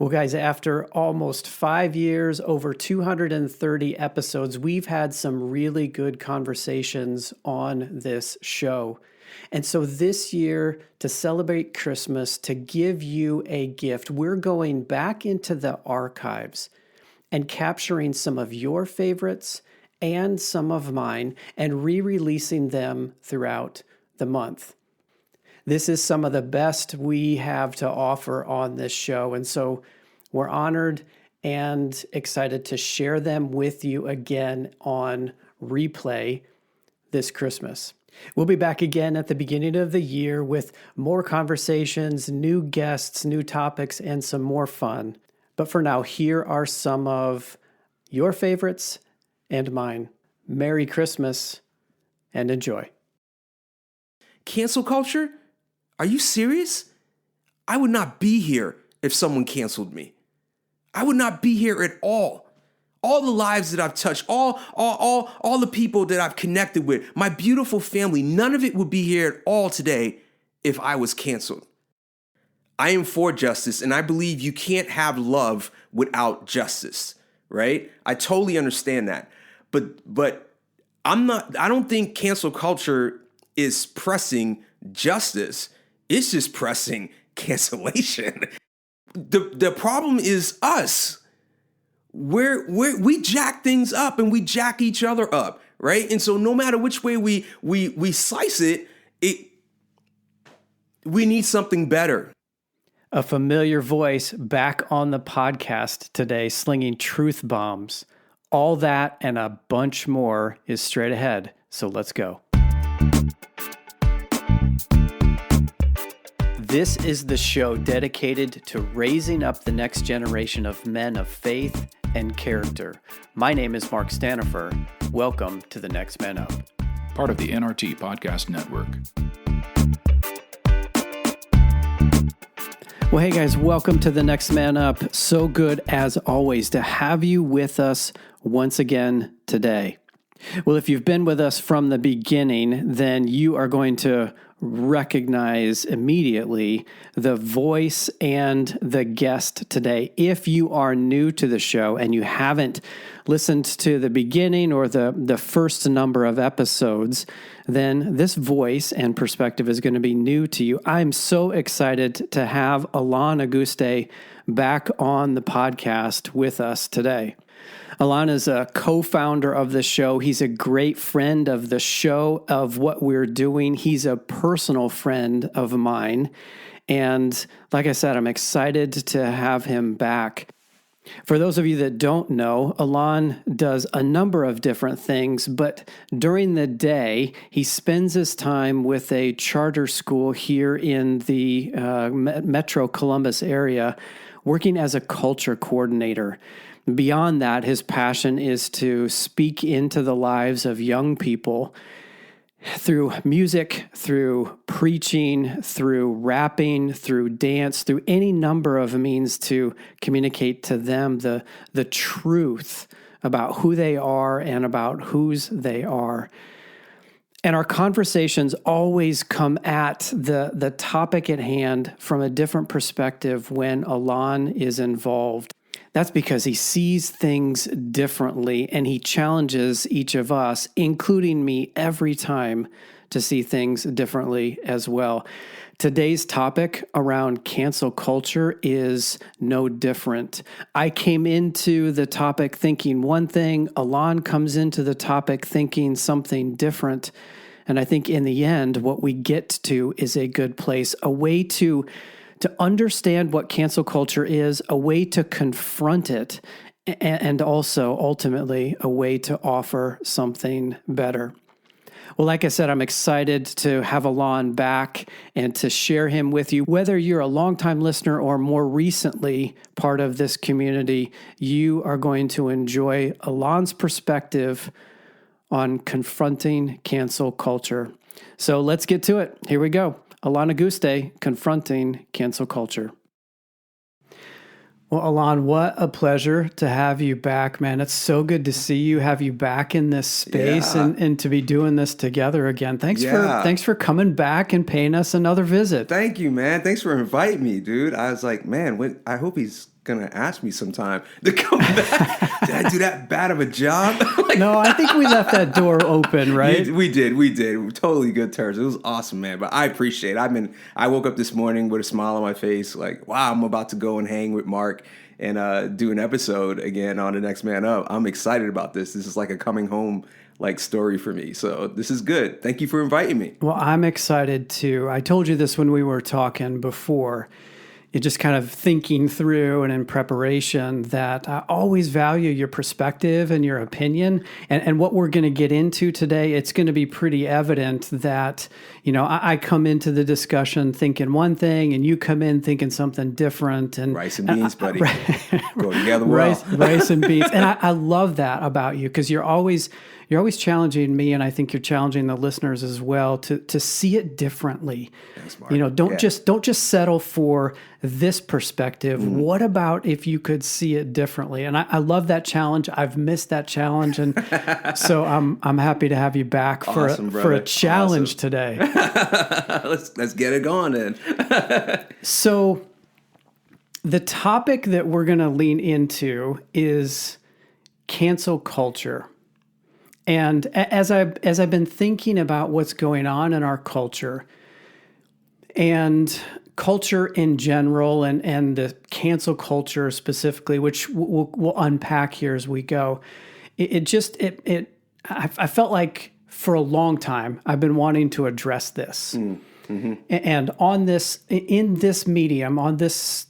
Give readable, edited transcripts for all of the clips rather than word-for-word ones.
Well, guys, after almost 5 years, over 230 episodes, we've had some really good conversations on this show. And so this year, to celebrate Christmas, to give you a gift, we're going back into the archives and capturing some of your favorites and some of mine and re-releasing them throughout the month. This is some of the best we have to offer on this show. And so we're honored and excited to share them with you again on replay this Christmas. We'll be back again at the beginning of the year with more conversations, new guests, new topics, and some more fun. But for now, here are some of your favorites and mine. Merry Christmas and enjoy. Cancel culture? Are you serious? I would not be here if someone canceled me. I would not be here at all. All the lives that I've touched, all the people that I've connected with, my beautiful family, none of it would be here at all today if I was canceled. I am for justice, and I believe you can't have love without justice, right? I totally understand that. But I don't think cancel culture is pressing justice. It's just pressing cancellation. The problem is us. We jack things up and we jack each other up, right? And so no matter which way we slice it, we need something better. A familiar voice back on the podcast today, slinging truth bombs. All that and a bunch more is straight ahead. So let's go. This is the show dedicated to raising up the next generation of men of faith and character. My name is Mark Stanifer. Welcome to the Next Man Up. Part of the NRT Podcast Network. Well, hey guys, welcome to the Next Man Up. So good as always to have you with us once again today. Well, if you've been with us from the beginning, then you are going to recognize immediately the voice and the guest today. If you are new to the show and you haven't listened to the beginning or the first number of episodes, then this voice and perspective is going to be new to you. I'm so excited to have Alon Auguste back on the podcast with us today. Alon is a co-founder of the show. He's a great friend of the show, of what we're doing. He's a personal friend of mine. And like I said, I'm excited to have him back. For those of you that don't know, Alon does a number of different things, but during the day, he spends his time with a charter school here in the Metro Columbus area, working as a culture coordinator. Beyond that, his passion is to speak into the lives of young people through music, through preaching, through rapping, through dance, through any number of means to communicate to them the truth about who they are and about whose they are. And our conversations always come at the topic at hand from a different perspective when Alon is involved. That's because he sees things differently and he challenges each of us, including me, every time to see things differently as well. Today's topic around cancel culture is no different. I came into the topic thinking one thing, Alon comes into the topic thinking something different. And I think in the end, what we get to is a good place, a way to understand what cancel culture is, a way to confront it, and also ultimately a way to offer something better. Well, like I said, I'm excited to have Alon back and to share him with you. Whether you're a longtime listener or more recently part of this community, you are going to enjoy Alon's perspective on confronting cancel culture. So let's get to it. Here we go. Alon Auguste, Confronting Cancel Culture. Well, Alon, what a pleasure to have you back, man. It's so good to see you, have you back in this space and to be doing this together again. Thanks for coming back and paying us another visit. Thank you, man. Thanks for inviting me, dude. I was like, man, I hope he's gonna ask me sometime to come back. Did I do that bad of a job? No, I think we left that door open, right? We did. We were totally good terms. It was awesome, man. But I appreciate it. I woke up this morning with a smile on my face, like, wow, I'm about to go and hang with Mark and do an episode again on The Next Man Up. I'm excited about this. This is like a coming home like story for me. So this is good. Thank you for inviting me. Well, I'm excited too. I told you this when we were talking before. It just kind of thinking through and in preparation that I always value your perspective and your opinion. And what we're going to get into today, it's going to be pretty evident that, I come into the discussion thinking one thing and you come in thinking something different. And rice and beans, buddy. Go together well. Rice and beans. And I love that about you because you're always challenging me, and I think you're challenging the listeners as well to see it differently. Thanks, Mark. Don't just settle for this perspective. Mm-hmm. What about if you could see it differently? And I love that challenge. I've missed that challenge, and so I'm happy to have you back for a challenge today. Let's get it going then. So the topic that we're going to lean into is cancel culture. And as I've been thinking about what's going on in our culture and culture in general and the cancel culture specifically, which we'll unpack here as we go, I felt like for a long time I've been wanting to address this. Mm-hmm. And in this medium, on this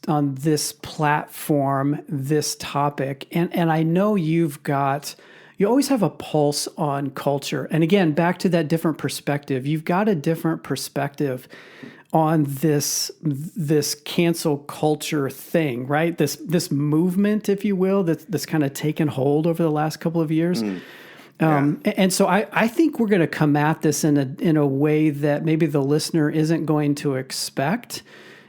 platform, this topic, and I know you always have a pulse on culture. And again, back to that different perspective. You've got a different perspective on this cancel culture thing, right? This movement, if you will, that's kind of taken hold over the last couple of years. And so I think we're going to come at this in a way that maybe the listener isn't going to expect,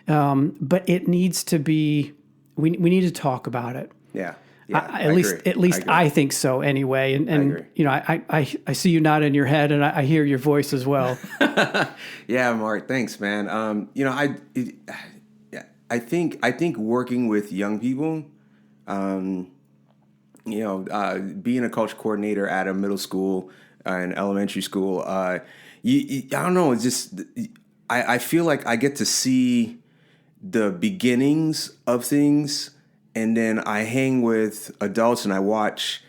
but it needs to be. We need to talk about it. Yeah. At least I think so anyway. And I see you nod in your head and I hear your voice as well. Yeah, Mark, thanks, man. I think working with young people, being a culture coordinator at a middle school and elementary school, I don't know, it's just, I feel like I get to see the beginnings of things. And then I hang with adults and I watch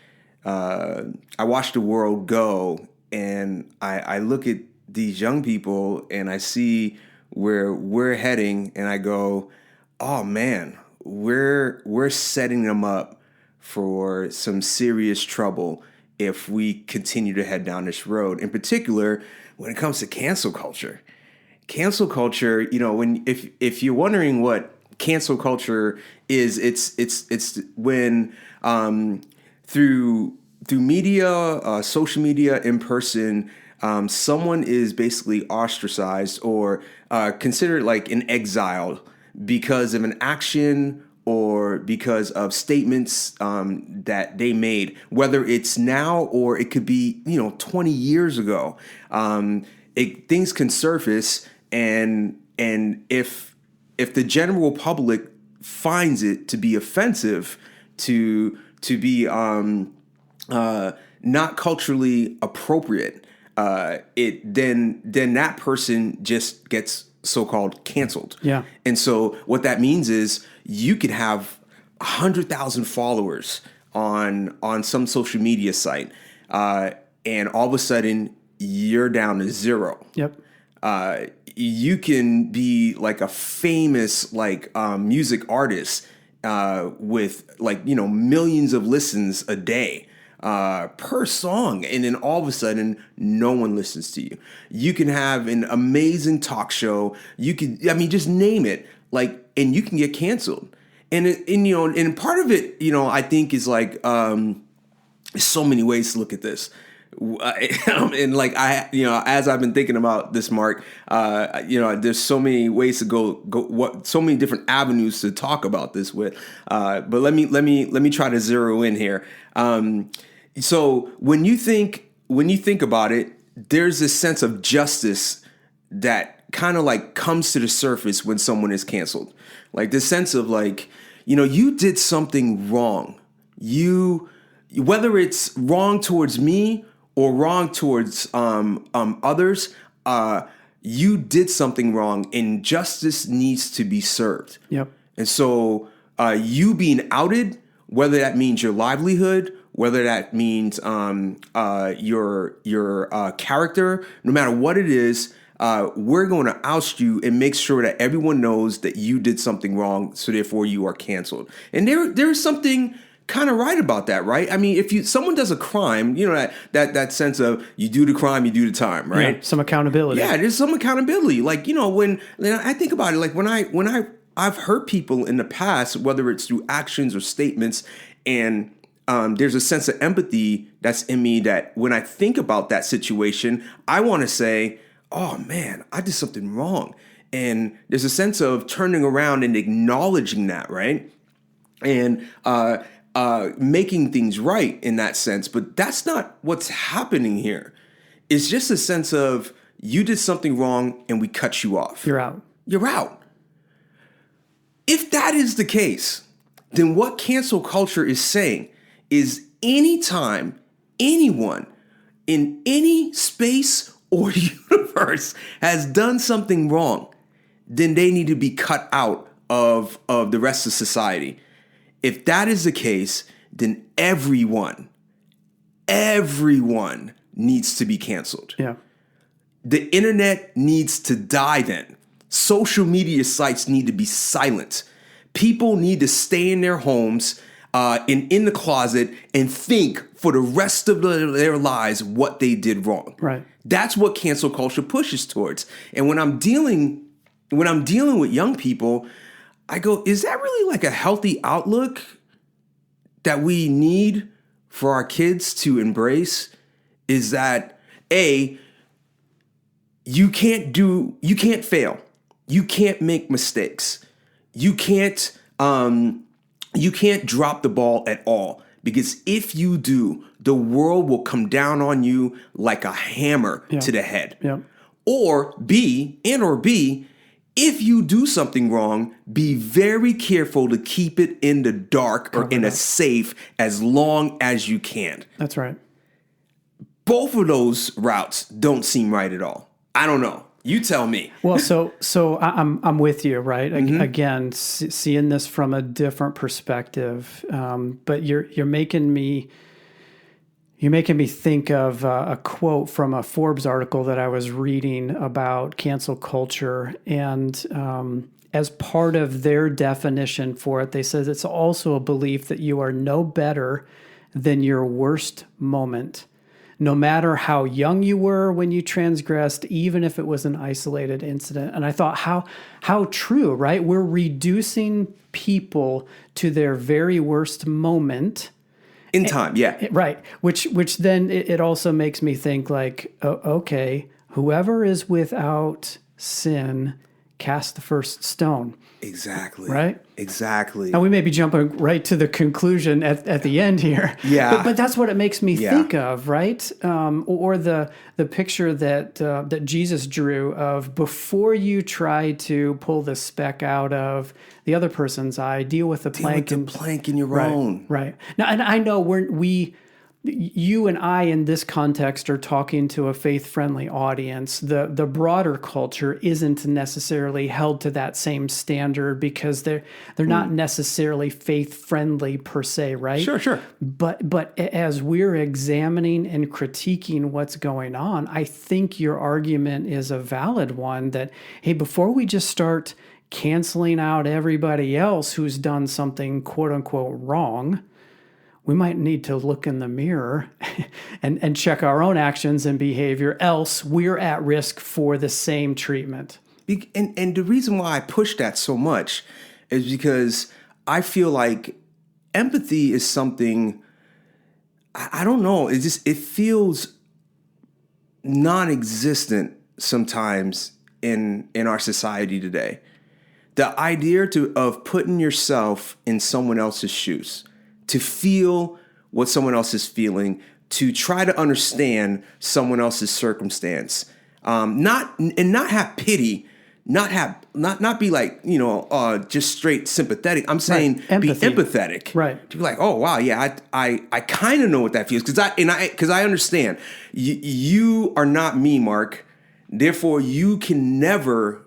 the world go, and I look at these young people and I see where we're heading, and I go, oh man, we're setting them up for some serious trouble if we continue to head down this road. In particular, when it comes to cancel culture, if you're wondering what cancel culture is, it's when through media, social media, in person, someone is basically ostracized or considered like an exile because of an action or because of statements that they made, whether it's now or it could be 20 years ago. Things can surface, and if the general public finds it to be offensive, to be not culturally appropriate, then that person just gets so-called canceled. Yeah. And so what that means is you could have 100,000 followers on some social media site, and all of a sudden you're down to zero. Yep. You can be like a famous music artist with millions of listens a day per song, and then all of a sudden no one listens to you. You can have an amazing talk show. You could, just name it, and you can get canceled. And part of it, I think is there's so many ways to look at this. And as I've been thinking about this, Mark, there's so many ways to go, so many different avenues to talk about this with. But let me try to zero in here. So when you think about it, there's this sense of justice that kind of comes to the surface when someone is canceled. Like this sense of you did something wrong. Whether it's wrong towards me or wrong towards others, you did something wrong, and justice needs to be served. Yep. And so you being outed, whether that means your livelihood, whether that means your character, no matter what it is, we're going to oust you and make sure that everyone knows that you did something wrong, so therefore you are canceled. And there's something kind of right about that, right? I mean, if someone does a crime, that sense of you do the crime, you do the time, right? Yeah, some accountability. Yeah, there's some accountability. Like, when I think about it, like when I've hurt people in the past, whether it's through actions or statements, and there's a sense of empathy that's in me that when I think about that situation, I want to say, oh man, I did something wrong. And there's a sense of turning around and acknowledging that, right? And making things right in that sense. But that's not what's happening here. It's just a sense of you did something wrong and we cut you off. You're out. You're out. If that is the case, then what cancel culture is saying is anytime anyone in any space or universe has done something wrong, then they need to be cut out of the rest of society. If that is the case, then everyone needs to be canceled. Yeah. The internet needs to die then. Social media sites need to be silent. People need to stay in their homes and in the closet and think for the rest of their lives what they did wrong. Right. That's what cancel culture pushes towards. And when I'm dealing with young people, I go, is that really like a healthy outlook that we need for our kids to embrace? Is that you can't fail. You can't make mistakes. You can't drop the ball at all, because if you do, the world will come down on you like a hammer to the head. Yeah. Or B, if you do something wrong, be very careful to keep it in the dark or in a safe as long as you can. That's right. Both of those routes don't seem right at all. I don't know. You tell me. Well, so I'm with you, right? Again, seeing this from a different perspective, but you're making me think of a quote from a Forbes article that I was reading about cancel culture, and as part of their definition for it, they said it's also a belief that you are no better than your worst moment. No matter how young you were when you transgressed, even if it was an isolated incident. And I thought, how true, right? We're reducing people to their very worst moment. In time, yeah. Right. Which then it also makes me think like, okay, whoever is without sin, cast the first stone. Exactly. Right? Exactly. Now we may be jumping right to the conclusion at the end here. Yeah. But that's what it makes me think of, right? Or the picture that Jesus drew of before you try to pull the speck out of the other person's eye, deal with the plank in your own. Right. Now, and I know you and I in this context are talking to a faith-friendly audience. The broader culture isn't necessarily held to that same standard because they're not necessarily faith-friendly per se, right? Sure. But as we're examining and critiquing what's going on, I think your argument is a valid one that, hey, before we just start canceling out everybody else who's done something quote-unquote wrong, we might need to look in the mirror and check our own actions and behavior, else we're at risk for the same treatment. And the reason why I push that so much is because I feel like empathy is something, I don't know, it feels non-existent sometimes in our society today. The idea of putting yourself in someone else's shoes, to feel what someone else is feeling, to try to understand someone else's circumstance, not have pity, not be like, just straight sympathetic. I'm saying be Empathy. empathetic. Right. To be like, oh wow, yeah, I kind of know what that feels, because I understand you are not me, Mark. Therefore, you can never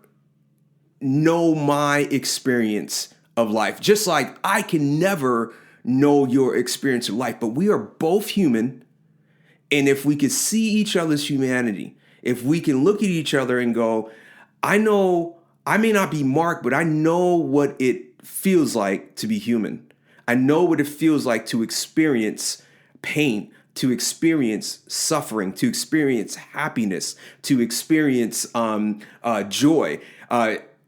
know my experience of life, just like I can never know your experience of life. But we are both human, and if we could see each other's humanity, if we can look at each other and go, I know I may not be Mark, but I know what it feels like to be human. I know what it feels like to experience pain, to experience suffering, to experience happiness, to experience joy.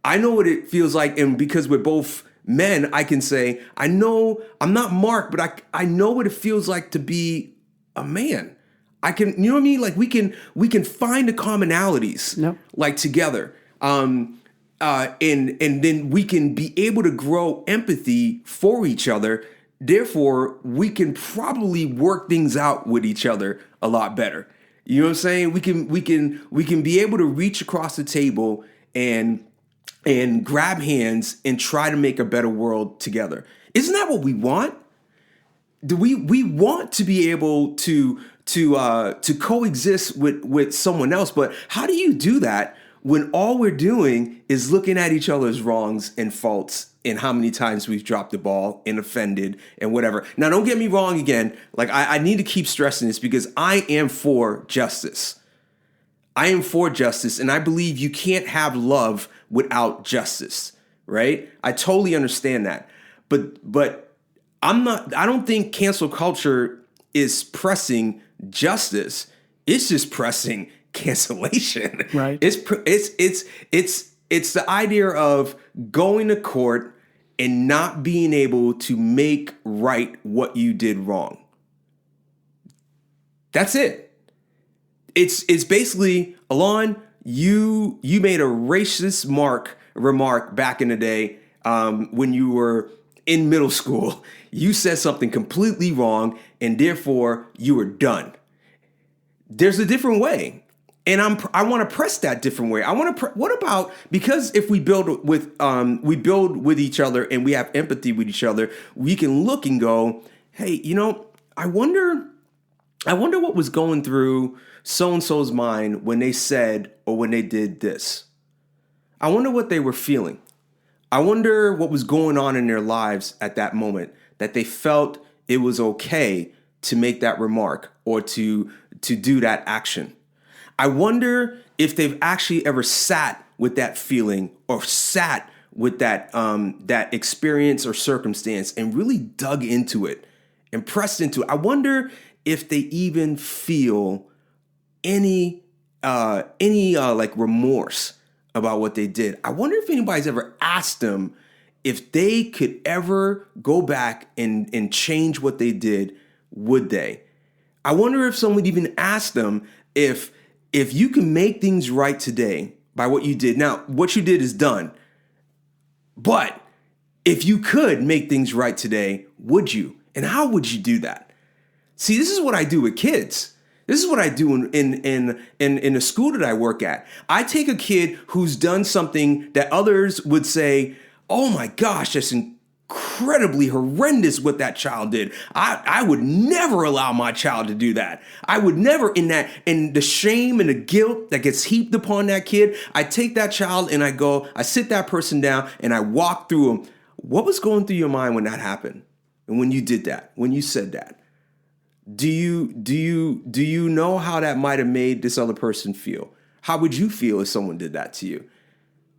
I know what it feels like, and because we're both men, I can say, I know I'm not Mark, but I know what it feels like to be a man. I can, you know what I mean? Like we can find the commonalities, Yep. like together, and then we can be able to grow empathy for each other. Therefore, we can probably work things out with each other a lot better. You know what I'm saying? We can be able to reach across the table and grab hands and try to make a better world together. Isn't that what we want? Do we want to be able to coexist with someone else? But how do you do that when all we're doing is looking at each other's wrongs and faults and how many times we've dropped the ball and offended and whatever? Now, don't get me wrong again. Like I need to keep stressing this, because I am for justice. I am for justice, and I believe you can't have love without justice, right? I totally understand that. But I don't think cancel culture is pressing justice. It's just pressing cancellation. Right. It's the idea of going to court and not being able to make right what you did wrong. That's it. It's basically, Alon, you made a racist remark back in the day when you were in middle school. You said something completely wrong, and therefore you were done. There's a different way, and I want to press that different way. I want to. What about, because if we build with each other and we have empathy with each other, we can look and go, hey, I wonder what was going through so-and-so's mind when they said or when they did this. I wonder what they were feeling. I wonder what was going on in their lives at that moment, that they felt it was okay to make that remark or to do that action. I wonder if they've actually ever sat with that feeling or sat with that experience or circumstance and really dug into it and pressed into it. I wonder if they even feel any like remorse about what they did. I wonder if anybody's ever asked them if they could ever go back and change what they did. Would they? I wonder if someone even asked them if you can make things right today by what you did. Now, what you did is done. But if you could make things right today, would you? And how would you do that? See, this is what I do with kids. This is what I do in the school that I work at. I take a kid who's done something that others would say, oh my gosh, that's incredibly horrendous what that child did. I would never allow my child to do that. I would never, in the shame and the guilt that gets heaped upon that kid, I take that child and I sit that person down and I walk through them. What was going through your mind when that happened? And when you did that, when you said that? Do you know how that might have made this other person feel? How would you feel if someone did that to you?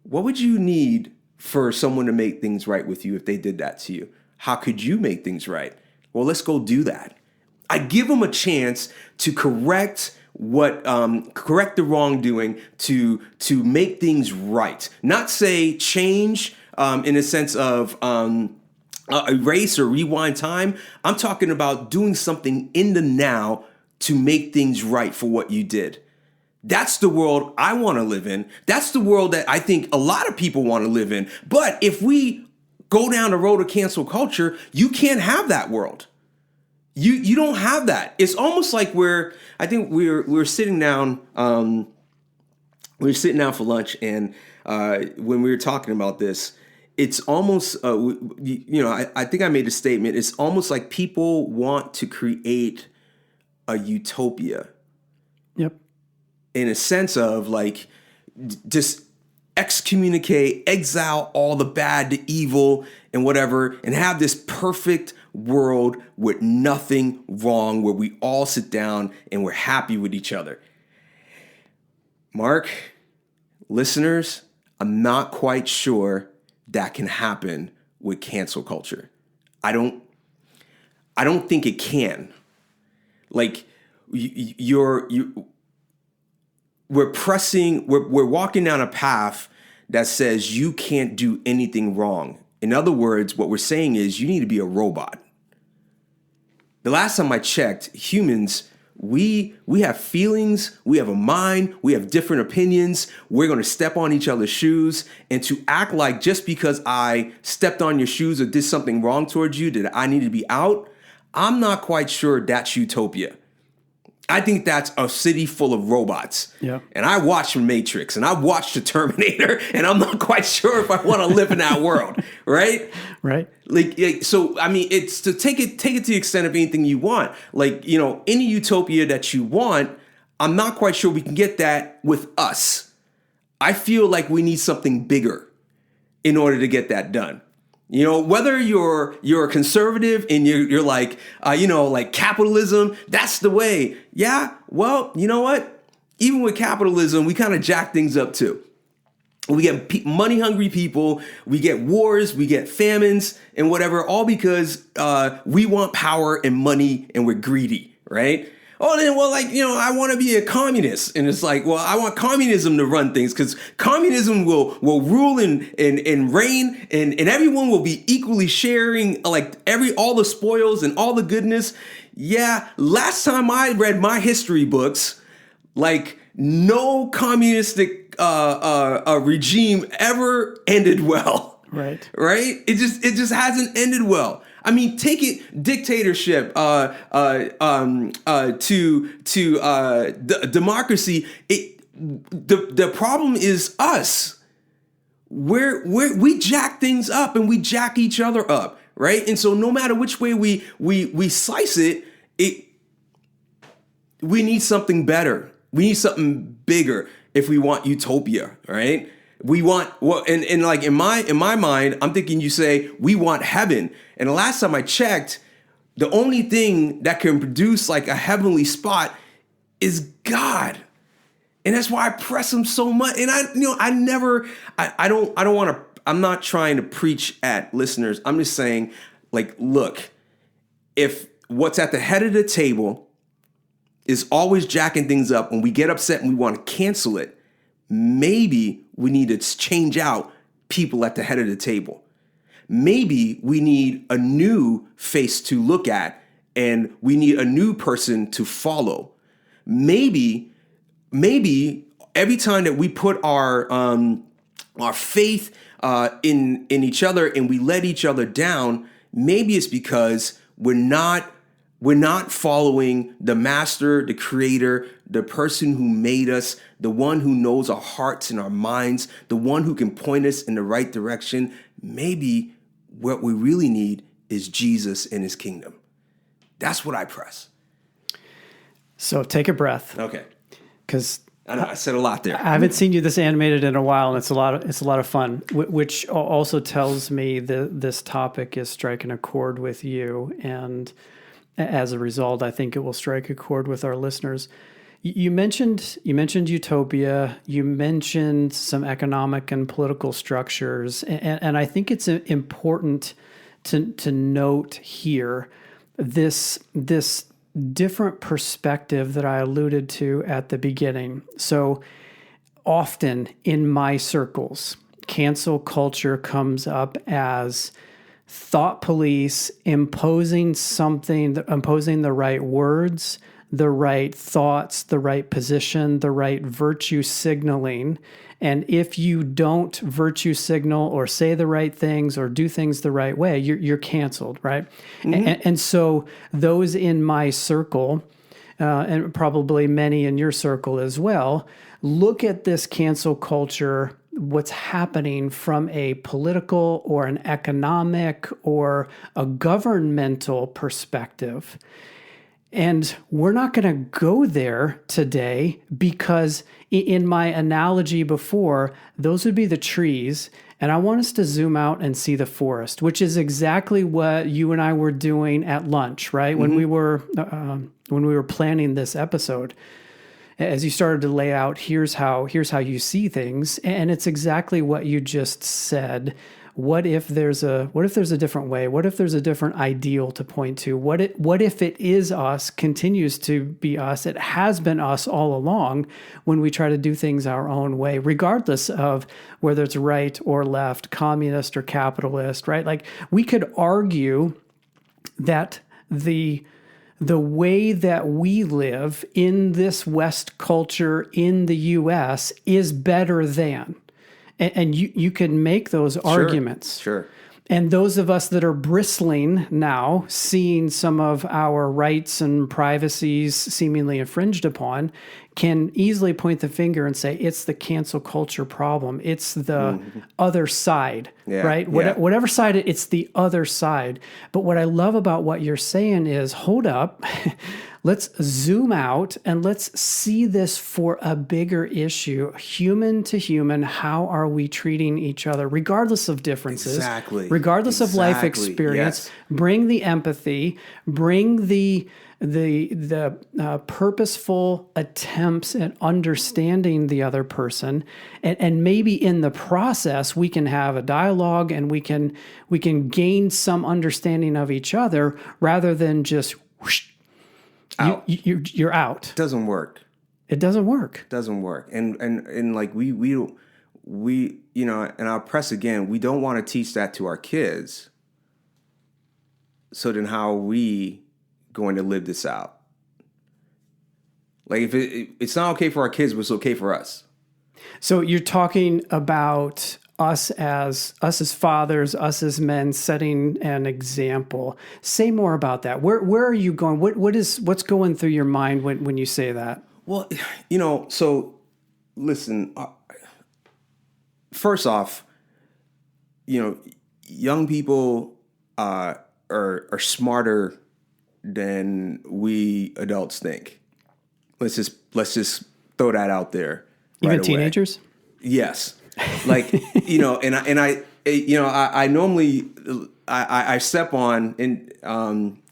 What would you need for someone to make things right with you if they did that to you? How could you make things right? Well, let's go do that. I give them a chance to correct the wrongdoing, to make things right. Not say change in a sense of erase or rewind time. I'm talking about doing something in the now to make things right for what you did. That's the world I want to live in. That's the world that I think a lot of people want to live in. But if we go down the road of cancel culture, you can't have that world. You don't have that. It's almost like we're sitting down we were sitting down for lunch, and when we were talking about this, it's almost, I think I made a statement. It's almost like people want to create a utopia. Yep. In a sense of like, just excommunicate, exile all the bad, the evil, and whatever, and have this perfect world with nothing wrong, where we all sit down and we're happy with each other. Mark, listeners, I'm not quite sure that can happen with cancel culture. I don't think it can. Like, we're walking down a path that says you can't do anything wrong. In other words, what we're saying is you need to be a robot. The last time I checked, humans, we have feelings, we have a mind, we have different opinions. We're going to step on each other's shoes, and to act like just because I stepped on your shoes or did something wrong towards you that I need to be out, I'm not quite sure that's utopia. I think that's a city full of robots. Yeah. And I watched The Matrix and I watched The Terminator, and I'm not quite sure if I want to live in that world, right? Right. Like, so, I mean, it's to take it to the extent of anything you want. Like, any utopia that you want, I'm not quite sure we can get that with us. I feel like we need something bigger in order to get that done. Whether you're a conservative and you're like, like capitalism, that's the way. Yeah, well, you know what? Even with capitalism, we kind of jack things up too. We get money-hungry people, we get wars, we get famines and whatever, all because we want power and money and we're greedy, right? Oh, then, well, I want to be a communist. And it's like, well, I want communism to run things, because communism will rule and reign, and everyone will be equally sharing all the spoils and all the goodness. Yeah, last time I read my history books, no communistic regime ever ended well. Right. Right? It just hasn't ended well. I mean, take it dictatorship to democracy. The problem is us. We jack things up and we jack each other up, right? And so no matter which way we slice it, we need something better. We need something bigger if we want utopia, right? We want, well, and in my mind, I'm thinking you say we want heaven. And the last time I checked, the only thing that can produce a heavenly spot is God. And that's why I press him so much. And I'm not trying to preach at listeners. I'm just saying, look, if what's at the head of the table is always jacking things up and we get upset and we want to cancel it, maybe we need to change out people at the head of the table. Maybe we need a new face to look at, and we need a new person to follow. Maybe every time that we put our faith in each other and we let each other down, maybe it's because we're not following the master, the creator, the person who made us, the one who knows our hearts and our minds, the one who can point us in the right direction. Maybe what we really need is Jesus and his kingdom. That's what I press. So take a breath. Okay. Because I know I said a lot there. I haven't seen you this animated in a while, and it's a lot of fun, which also tells me that this topic is striking a chord with you, and as a result, I think it will strike a chord with our listeners. You mentioned utopia. You mentioned some economic and political structures, and I think it's important to note here this different perspective that I alluded to at the beginning. So often in my circles, cancel culture comes up as thought police imposing the right words, the right thoughts, the right position, the right virtue signaling. And if you don't virtue signal or say the right things or do things the right way, you're canceled, right? Mm-hmm. And so those in my circle and probably many in your circle as well, look at this cancel culture, what's happening from a political or an economic or a governmental perspective. And we're not going to go there today because in my analogy before, those would be the trees. And I want us to zoom out and see the forest, which is exactly what you and I were doing at lunch, right? When we were planning this episode, as you started to lay out, here's how you see things, and it's exactly what you just said. What if there's a different way? What if there's a different ideal to point to? What if it is us, continues to be us? It has been us all along when we try to do things our own way, regardless of whether it's right or left, communist or capitalist, right? Like we could argue that the way that we live in this West culture in the U.S. is better than. And you can make those arguments. Sure. And those of us that are bristling now, seeing some of our rights and privacies seemingly infringed upon, can easily point the finger and say, it's the cancel culture problem. It's the other side, right? Whatever side, it's the other side. But what I love about what you're saying is, hold up, let's zoom out and let's see this for a bigger issue, human to human. How are we treating each other, regardless of differences, regardless of life experience? Bring the empathy, bring the purposeful attempts at understanding the other person, and maybe in the process we can have a dialogue and we can gain some understanding of each other rather than just whoosh, out. You're out. Doesn't work. It doesn't work. Doesn't work. And like we you know, and I'll press again, we don't want to teach that to our kids. So then how are we going to live this out? Like if it's not okay for our kids, but it's okay for us. So you're talking about us as fathers, us as men, setting an example. Say more about that. Where are you going? What's going through your mind when you say that? Well, you know, so listen, first off, you know, young people are smarter than we adults think. Let's just throw that out there. Even right teenagers? Away. Yes. Like, you know, and I you know, I normally I step on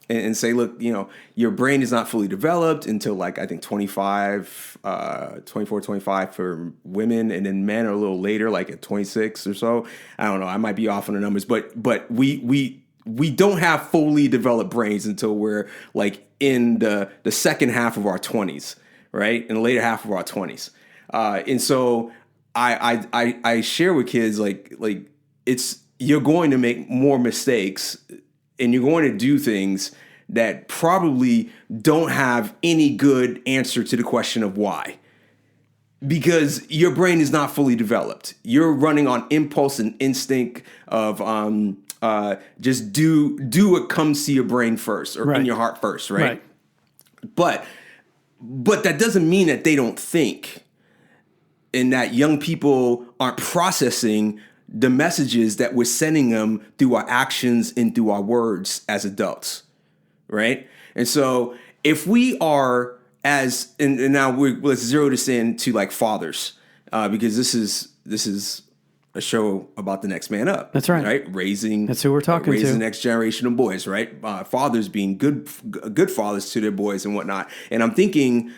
and say, look, you know, your brain is not fully developed until like I think 24, 25 for women, and then men are a little later, like at 26 or so. I don't know. I might be off on the numbers, but we don't have fully developed brains until we're like in the second half of our 20s, right? In the later half of our 20s. And so I share with kids like you're going to make more mistakes and you're going to do things that probably don't have any good answer to the question of why. Because your brain is not fully developed. You're running on impulse and instinct of just do what comes to your brain first or in your heart first, right? But that doesn't mean that they don't think, and that young people aren't processing the messages that we're sending them through our actions and through our words as adults, right? And so if we are and now let's zero this in to like fathers, because this is a show about the next man up. That's right. Right? That's who we're talking to. Raising the next generation of boys, right? Fathers being good fathers to their boys and whatnot. And I'm thinking,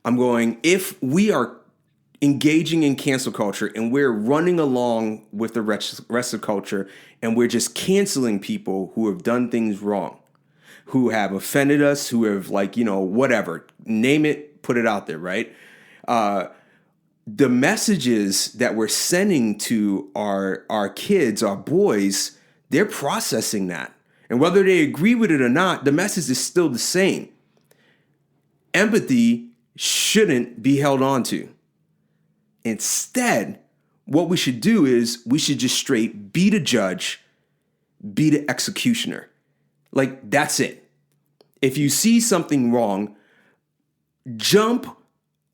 if we are engaging in cancel culture and we're running along with the rest of culture and we're just canceling people who have done things wrong, who have offended us, who have like, you know, whatever, name it, put it out there, right? The messages that we're sending to our kids, our boys, they're processing that. And whether they agree with it or not, the message is still the same. Empathy shouldn't be held on to. Instead, what we should do is we should just straight be the judge, be the executioner. Like, that's it. If you see something wrong, jump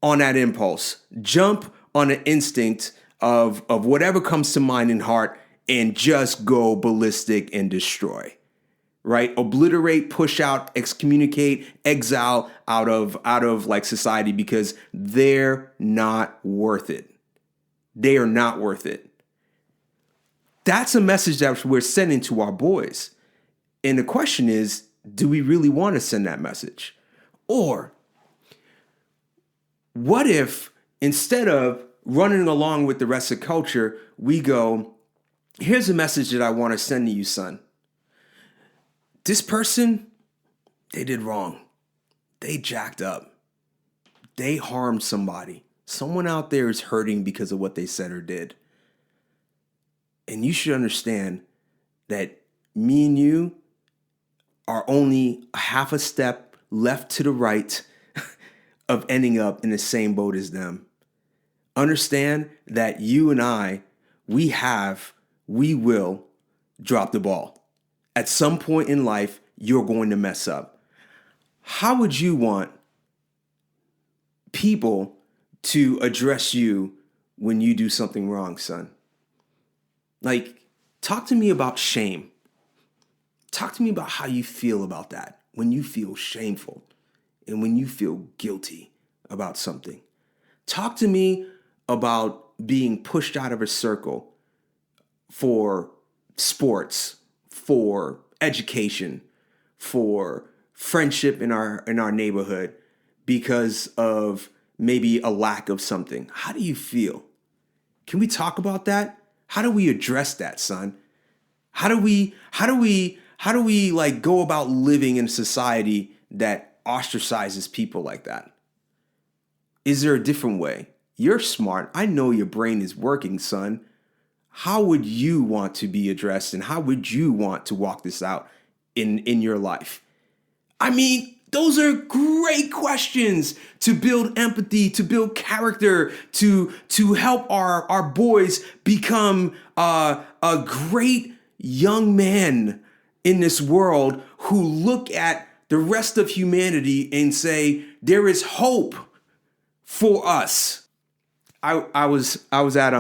on that impulse, jump on an instinct of whatever comes to mind and heart, and just go ballistic and destroy, right? Obliterate, push out, excommunicate, exile out of like society, because they're not worth it. They are not worth it. That's a message that we're sending to our boys. And the question is, do we really want to send that message? Or what if instead of running along with the rest of culture, we go, here's a message that I want to send to you, son. This person, they did wrong. They jacked up. They harmed somebody. Someone out there is hurting because of what they said or did. And you should understand that me and you are only a half a step left to the right of ending up in the same boat as them. Understand that you and I, we will drop the ball. At some point in life, you're going to mess up. How would you want people to address you when you do something wrong, son? Like, talk to me about shame. Talk to me about how you feel about that, when you feel shameful and when you feel guilty about something. Talk to me about being pushed out of a circle for sports, for education, for friendship in our neighborhood because of maybe a lack of something. How do you feel? Can we talk about that? How do we address that, son? How do we like go about living in a society that ostracizes people like that? Is there a different way? You're smart. I know your brain is working, son. How would you want to be addressed, and how would you want to walk this out in your life? I mean, those are great questions to build empathy, to build character, to help our boys become a great young man in this world who look at the rest of humanity and say, there is hope for us. I was at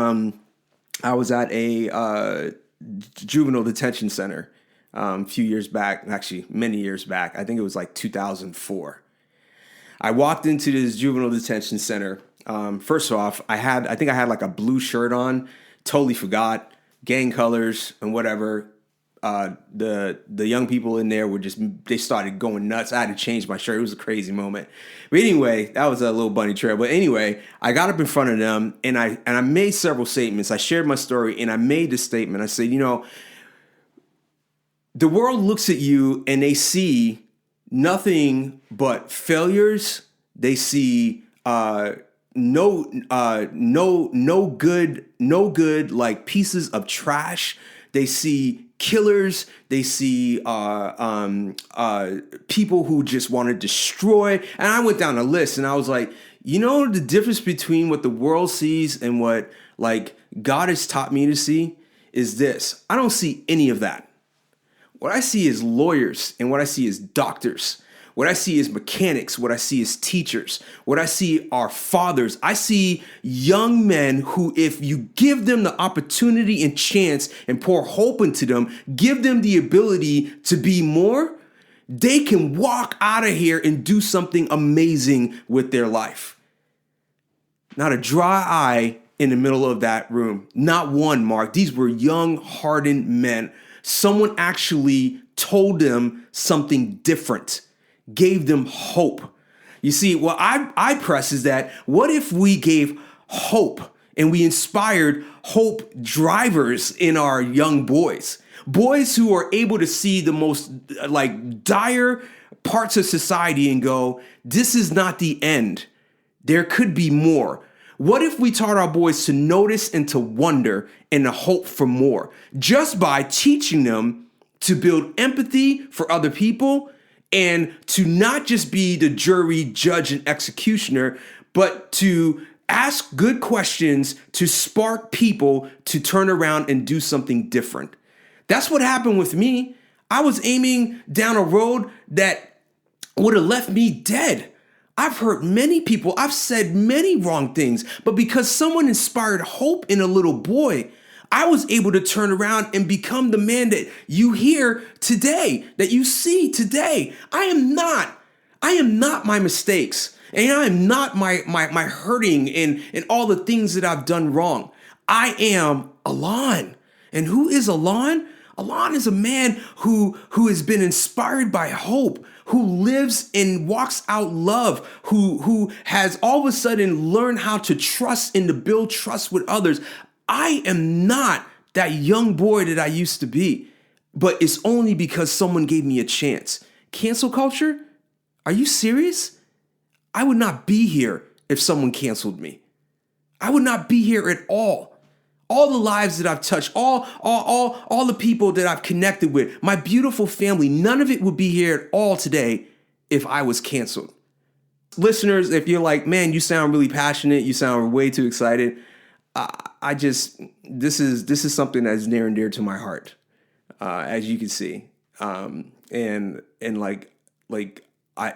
a juvenile detention center a few years back, actually many years back. I think it was like 2004. I walked into this juvenile detention center. First off, I think I had like a blue shirt on, totally forgot, gang colors and whatever. The young people in there they started going nuts. I had to change my shirt. It was a crazy moment. But anyway, that was a little bunny trail. But anyway, I got up in front of them and I made several statements. I shared my story and I made this statement. I said, the world looks at you and they see nothing but failures. They see no good like pieces of trash. They see killers. They see people who just want to destroy. And I went down a list and I was like, the difference between what the world sees and what like God has taught me to see is this. I don't see any of that. What I see is lawyers, and what I see is doctors. What I see is mechanics. What I see is teachers. What I see are fathers. I see young men who, if you give them the opportunity and chance and pour hope into them, give them the ability to be more, they can walk out of here and do something amazing with their life. Not a dry eye in the middle of that room. Not one, Mark. These were young, hardened men. Someone actually told them something different, gave them hope. You see, what I press is that what if we gave hope and we inspired hope drivers in our young boys who are able to see the most like dire parts of society and go, this is not the end. There could be more. What if we taught our boys to notice and to wonder and to hope for more, just by teaching them to build empathy for other people and to not just be the jury, judge, and executioner, but to ask good questions to spark people to turn around and do something different. That's what happened with me. I was aiming down a road that would have left me dead. I've hurt many people. I've said many wrong things. But because someone inspired hope in a little boy, I was able to turn around and become the man that you hear today, that you see today. I am not my mistakes. And I am not my hurting and all the things that I've done wrong. I am Alon. And who is Alon? Alon is a man who has been inspired by hope, who lives and walks out love, who has all of a sudden learned how to trust and to build trust with others. I am not that young boy that I used to be, but it's only because someone gave me a chance. Cancel culture? Are you serious? I would not be here if someone canceled me. I would not be here at all. All the lives that I've touched, all the people that I've connected with, my beautiful family, none of it would be here at all today if I was canceled. Listeners, if you're like, man, you sound really passionate, you sound way too excited, this is something that is near and dear to my heart, as you can see, and it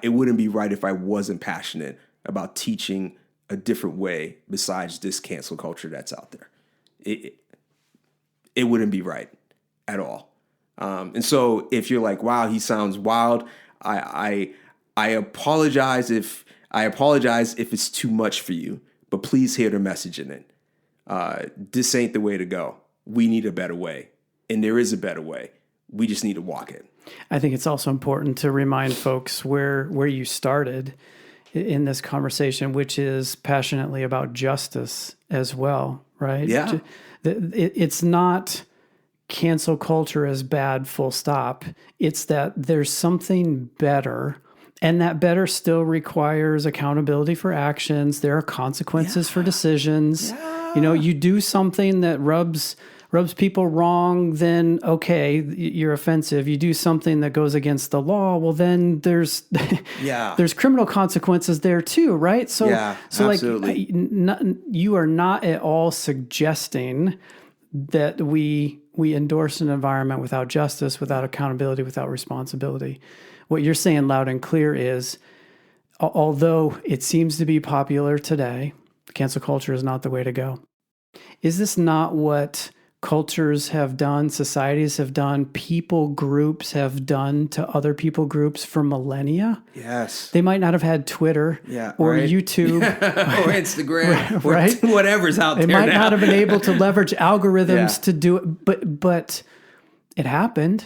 wouldn't be right if I wasn't passionate about teaching a different way besides this cancel culture that's out there. It wouldn't be right at all. And so if you're like, wow, he sounds wild, I apologize if it's too much for you, but please hear the message in it. This ain't the way to go. We need a better way. And there is a better way. We just need to walk it. I think it's also important to remind folks where you started in this conversation, which is passionately about justice as well, right? Yeah. It's not cancel culture as bad, full stop. It's that there's something better, and that better still requires accountability for actions. There are consequences for decisions. Yeah. You do something that rubs people wrong, then okay, you're offensive. You do something that goes against the law, well then there's there's criminal consequences there too, right? So absolutely. You are not at all suggesting that we endorse an environment without justice, without accountability, without responsibility. What you're saying loud and clear is, although it seems to be popular today, cancel culture is not the way to go. Is this not what cultures have done, societies have done, people groups have done to other people groups for millennia? Yes. They might not have had Twitter or YouTube or Instagram right? or whatever's out there. They might not have been able to leverage algorithms to do it, but it happened.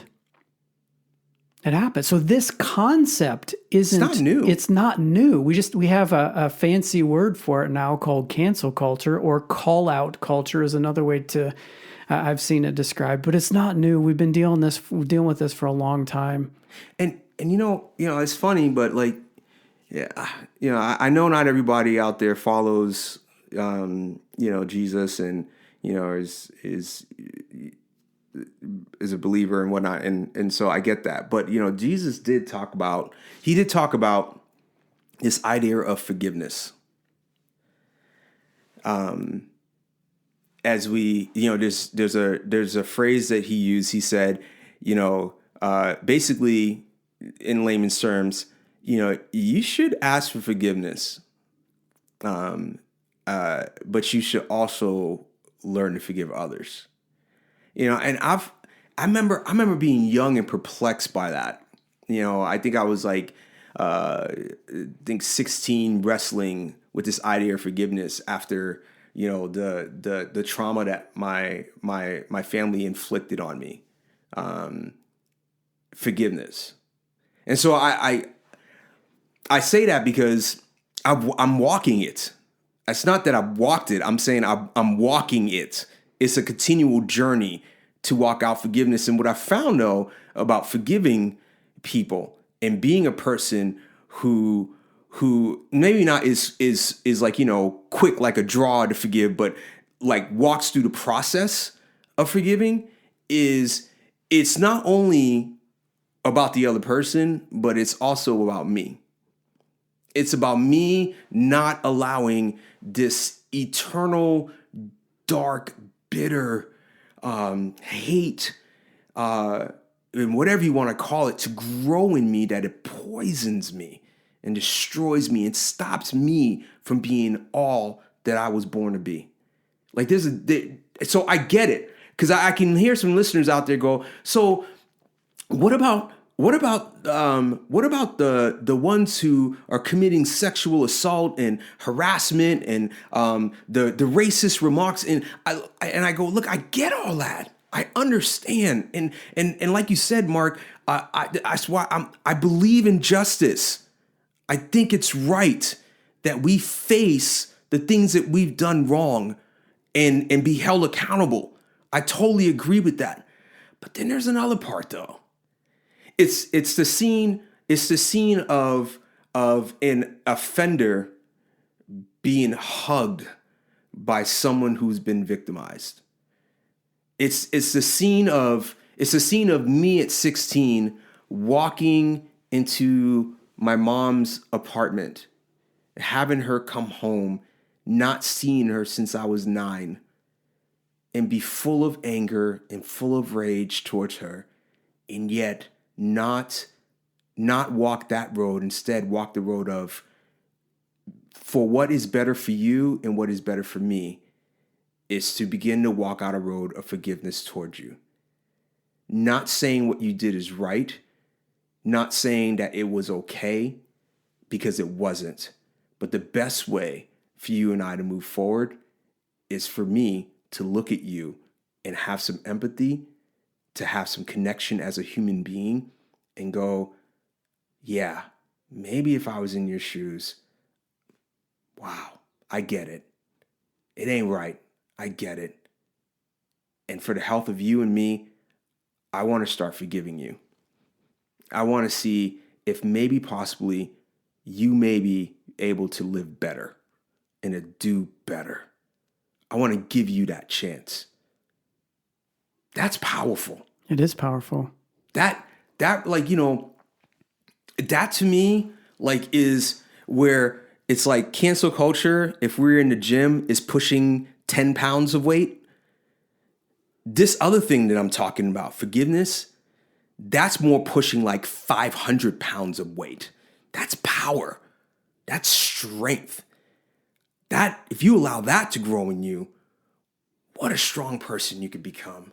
It happened. So this concept isn't... It's not new. It's not new. We have a fancy word for it now called cancel culture, or call-out culture is another way to... I've seen it described, but it's not new. We've been dealing with this for a long time. And it's funny, but I know not everybody out there follows Jesus and is a believer and whatnot, and so I get that. But Jesus did talk about this idea of forgiveness. As we, there's a phrase that he used. He said, basically in layman's terms, you should ask for forgiveness, but you should also learn to forgive others. And I remember being young and perplexed by that. I think I was 16, wrestling with this idea of forgiveness after the trauma that my family inflicted on me. Forgiveness. And so I say that because I'm walking it. It's not that I've walked it. I'm saying I'm walking it. It's a continual journey to walk out forgiveness. And what I found, though, about forgiving people and being a person who maybe not is quick like a draw to forgive, but walks through the process of forgiving, is it's not only about the other person, but it's also about me. It's about me not allowing this eternal, dark, bitter hate, and whatever you want to call it, to grow in me, that it poisons me. and destroys me and stops me from being all that I was born to be. Like so I get it, because I can hear some listeners out there go, so what about the ones who are committing sexual assault and harassment and the racist remarks? And I go, look, I get all that. I understand. And like you said, Mark, that's why I believe in justice. I think it's right that we face the things that we've done wrong and be held accountable. I totally agree with that. But then there's another part, though. It's the scene of an offender being hugged by someone who's been victimized. It's the scene of me at 16 walking into my mom's apartment, having her come home, not seeing her since I was 9, and be full of anger and full of rage towards her, and yet not walk that road, instead walk the road of, for what is better for you and what is better for me is to begin to walk out a road of forgiveness towards you. Not saying what you did is right, not saying that it was okay, because it wasn't. But the best way for you and I to move forward is for me to look at you and have some empathy, to have some connection as a human being, and go, yeah, maybe if I was in your shoes, wow, I get it. It ain't right. I get it. And for the health of you and me, I want to start forgiving you. I want to see if maybe possibly you may be able to live better and to do better. I want to give you that chance. That's powerful. It is powerful. That like, that to me, like, is where it's like cancel culture, if we're in the gym, is pushing 10 pounds of weight. This other thing that I'm talking about, forgiveness, that's more pushing like 500 pounds of weight. That's power. That's strength. That, if you allow that to grow in you, what a strong person you can become.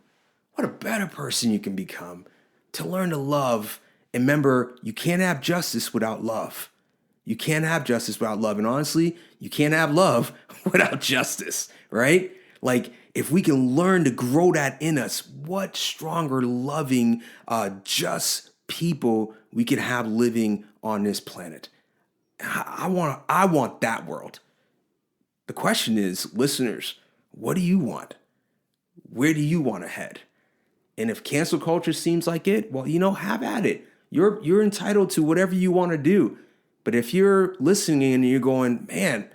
What a better person you can become. To learn to love. And remember, you can't have justice without love. You can't have justice without love. And honestly, you can't have love without justice, right? Like, if we can learn to grow that in us, what stronger, loving, just people we can have living on this planet. I want that world. The question is, listeners, what do you want? Where do you want to head? And if cancel culture seems like it, well, have at it. You're entitled to whatever you want to do. But if you're listening and you're going, man,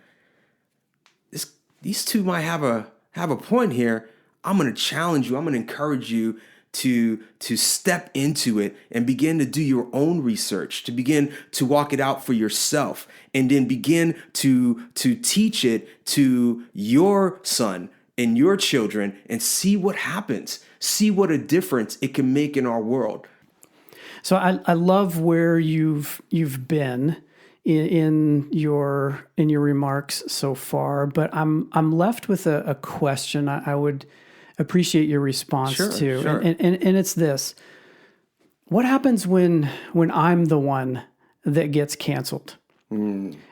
these two might have a point here, I'm going to challenge you. I'm going to encourage you to step into it and begin to do your own research, to begin to walk it out for yourself, and then begin to teach it to your son and your children, and see what happens. See what a difference it can make in our world. So I love where you've been in your remarks so far, but I'm left with a question I would appreciate your response to. Sure. And it's this: what happens when I'm the one that gets canceled?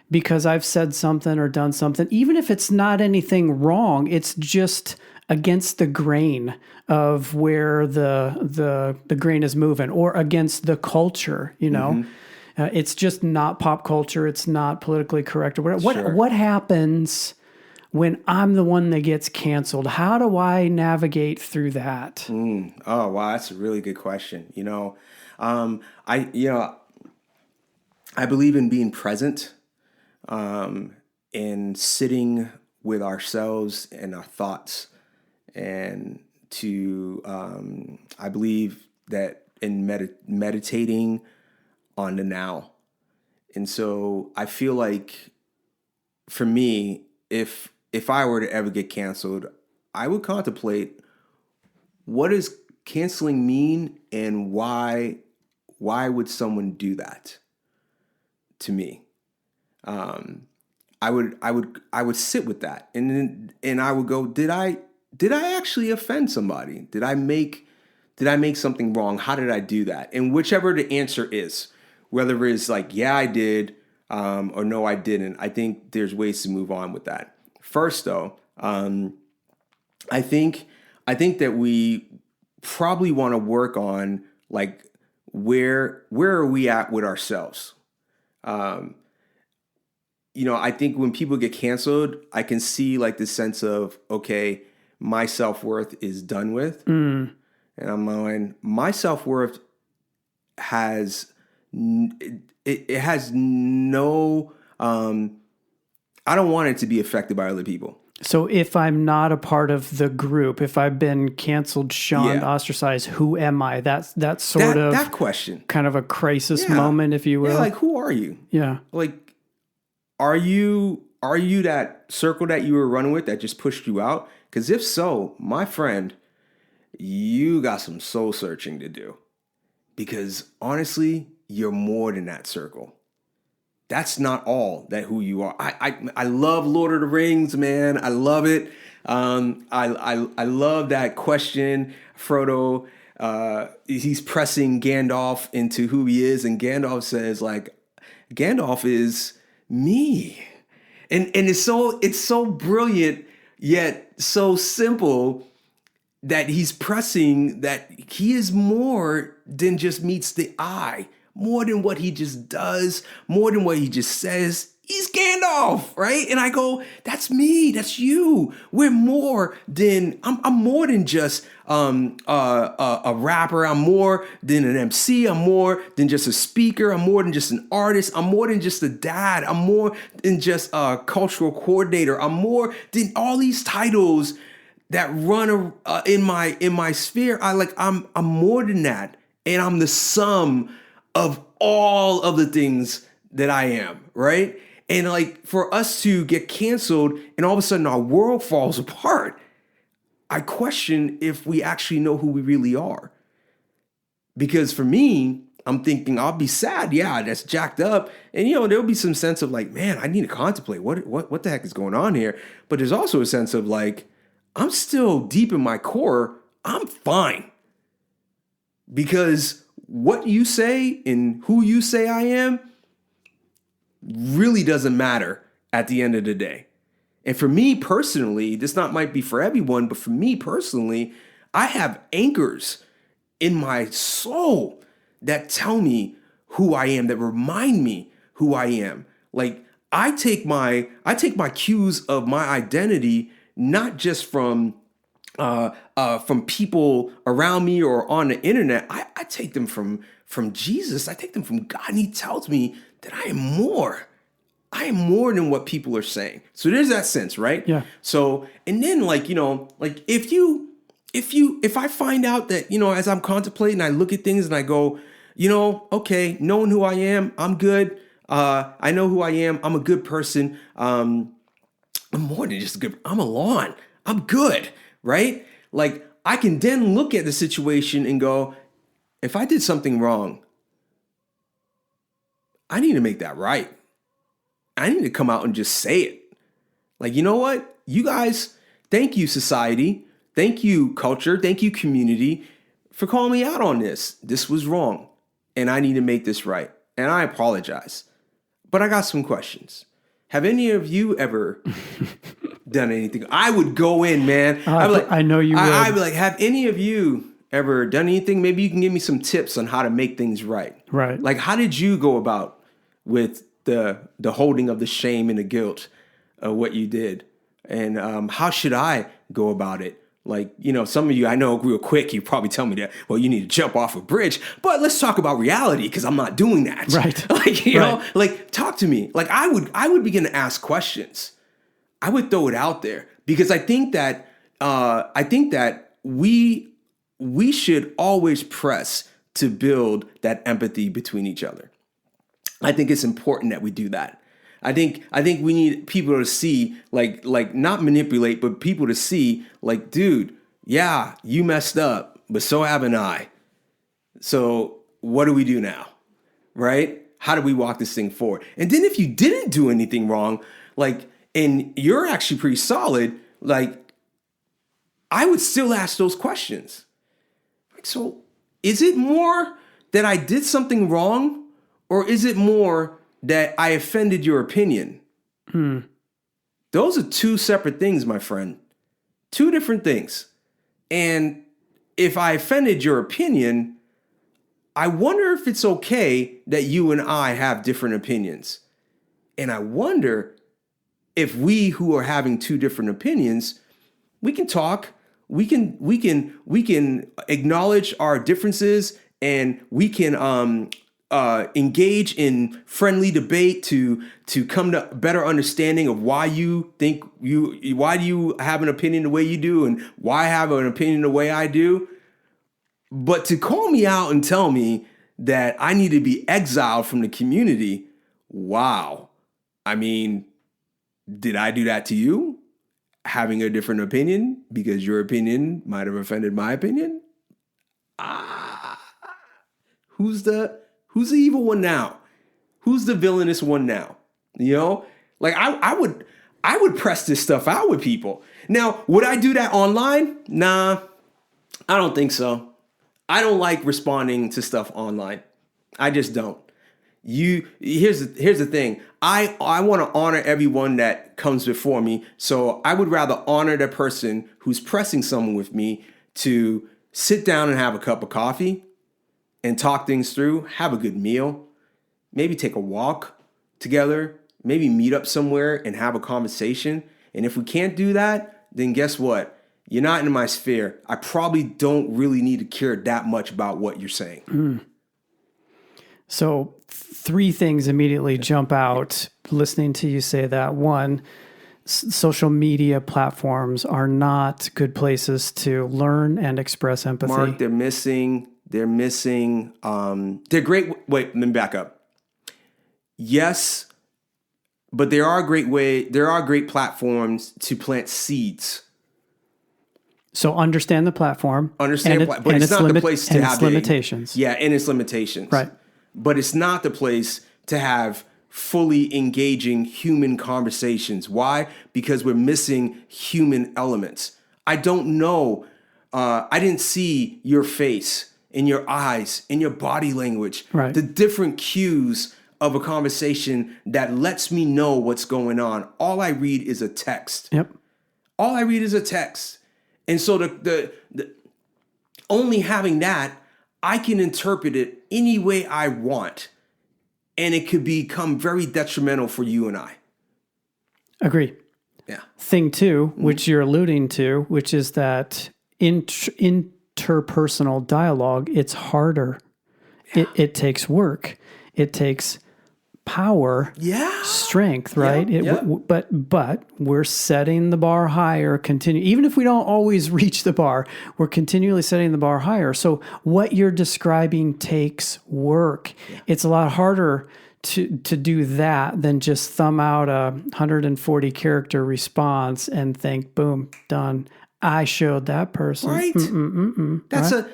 Because I've said something or done something, even if it's not anything wrong, it's just against the grain of where the grain is moving, or against the culture, it's just not pop culture. It's not politically correct or whatever. Sure. What happens when I'm the one that gets canceled? How do I navigate through that? Oh, wow. That's a really good question. I believe in being present, and sitting with ourselves and our thoughts, and I believe that in meditating on the now. And so I feel like, for me, if I were to ever get canceled, I would contemplate, what does canceling mean, and why would someone do that to me? I would sit with that, and I would go, did I actually offend somebody? Did I make something wrong? How did I do that? And whichever the answer is, whether it's like, yeah, I did, or no, I didn't, I think there's ways to move on with that. First, though, I think that we probably want to work on like where are we at with ourselves? I think when people get canceled, I can see like the sense of, okay, my self-worth is done with. And I'm going, my self-worth has, it has no, I don't want it to be affected by other people. So if I'm not a part of the group, if I've been canceled, shunned, Yeah. ostracized, who am I? That's sort of that question, kind of a crisis moment, if you will. Yeah, like, who are you? Yeah. Like, are you that circle that you were running with that just pushed you out? Because if so, my friend, you got some soul searching to do. Because honestly, you're more than that circle. That's not all that who you are. I love Lord of the Rings, man. I love it. I love that question. Frodo, he's pressing Gandalf into who he is, and Gandalf says, like, Gandalf is me. And it's so brilliant, yet so simple, that he's pressing that he is more than just meets the eye, more than what he just does, more than what he just says. He's Gandalf, right? And I go, that's me, that's you. We're more than, I'm more than just a rapper. I'm more than an MC. I'm more than just a speaker. I'm more than just an artist. I'm more than just a dad. I'm more than just a cultural coordinator. I'm more than all these titles that run in my sphere. I'm more than that, and I'm the sum of all of the things that I am, right? And like, for us to get canceled and all of a sudden our world falls apart, I question if we actually know who we really are. Because for me, I'm thinking I'll be sad. Yeah, that's jacked up. And there'll be some sense of like, man, I need to contemplate what the heck is going on here. But there's also a sense of like, I'm still deep in my core. I'm fine. Because what you say and who you say I am really doesn't matter at the end of the day. And for me personally, this might be for everyone, but for me personally, I have anchors in my soul that tell me who I am, that remind me who I am. Like, I take my cues of my identity not just from people around me or on the internet. I take them from Jesus. I take them from God, and He tells me that I am more. I am more than what people are saying. So there's that sense, right? Yeah. So, and then like if I find out that, as I'm contemplating, I look at things and I go, okay, knowing who I am, I'm good. I know who I am. I'm a good person. I'm more than just good. I'm Alon. I'm good, right? Like, I can then look at the situation and go, if I did something wrong, I need to make that right. I need to come out and just say it. Like, you know what? You guys, thank you, society. Thank you, culture. Thank you, community, for calling me out on this. This was wrong, and I need to make this right. And I apologize. But I got some questions. Have any of you ever done anything? I would go in, man. I know you would. I'd be like, have any of you ever done anything? Maybe you can give me some tips on how to make things right. Right. Like, how did you go about with the holding of the shame and the guilt of what you did? And how should I go about it? Like, some of you, I know real quick, you probably tell me that, well, you need to jump off a bridge. But let's talk about reality, because I'm not doing that. Right. Like, you know, like, talk to me. Like, I would begin to ask questions. I would throw it out there, because I think that we should always press to build that empathy between each other. I think it's important that we do that. I think we need people to see, like not manipulate, but people to see, like, dude, yeah, you messed up, but so haven't I. So what do we do now? Right? how do we walk this thing forward? And then if you didn't do anything wrong, like, and you're actually pretty solid, like, I would still ask those questions. Like, so is it more that I did something wrong, or is it more that I offended your opinion? Those are two separate things, my friend. Two different things. And if I offended your opinion, I wonder if it's okay that you and I have different opinions. And I wonder if we who are having two different opinions, we can talk, we can acknowledge our differences, and we can engage in friendly debate to come to better understanding of why you have an opinion the way you do and why I have an opinion the way I do. But to call me out and tell me that I need to be exiled from the community, wow. I mean, did I do that to you? Having a different opinion because your opinion might have offended my opinion? Who's the evil one now? Who's the villainous one now? You know, like I would press this stuff out with people. Now, would I do that online? Nah, I don't think so. I don't like responding to stuff online. I just don't. Here's the thing. I want to honor everyone that comes before me. So I would rather honor the person who's pressing someone with me to sit down and have a cup of coffee and talk things through, have a good meal, maybe take a walk together, maybe meet up somewhere and have a conversation. And if we can't do that, then guess what? You're not in my sphere. I probably don't really need to care that much about what you're saying. So 3 things immediately jump out listening to you say that. One, social media platforms are not good places to learn and express empathy. Mark, they're missing. They're great. Wait, let me back up. Yes, but there are great platforms to plant seeds. So understand the platform. But it's not the place to have its limitations. And its limitations. Right. But it's not the place to have fully engaging human conversations. Why? Because we're missing human elements. I don't know. I didn't see your face, in your eyes, in your body language, right. The different cues of a conversation that lets me know what's going on. All I read is a text. Yep. All I read is a text. And so the only having that, I can interpret it any way I want. And it could become very detrimental for you and I. Agree. Yeah. Thing 2, which you're alluding to, which is that interpersonal dialogue, it's harder. Yeah. It takes work. It takes power, strength, right? But we're setting the bar higher, even if we don't always reach the bar, we're continually setting the bar higher. So what you're describing takes work. Yeah. It's a lot harder to do that than just thumb out a 140 character response and think, boom, done. I showed that person. Right. That's oh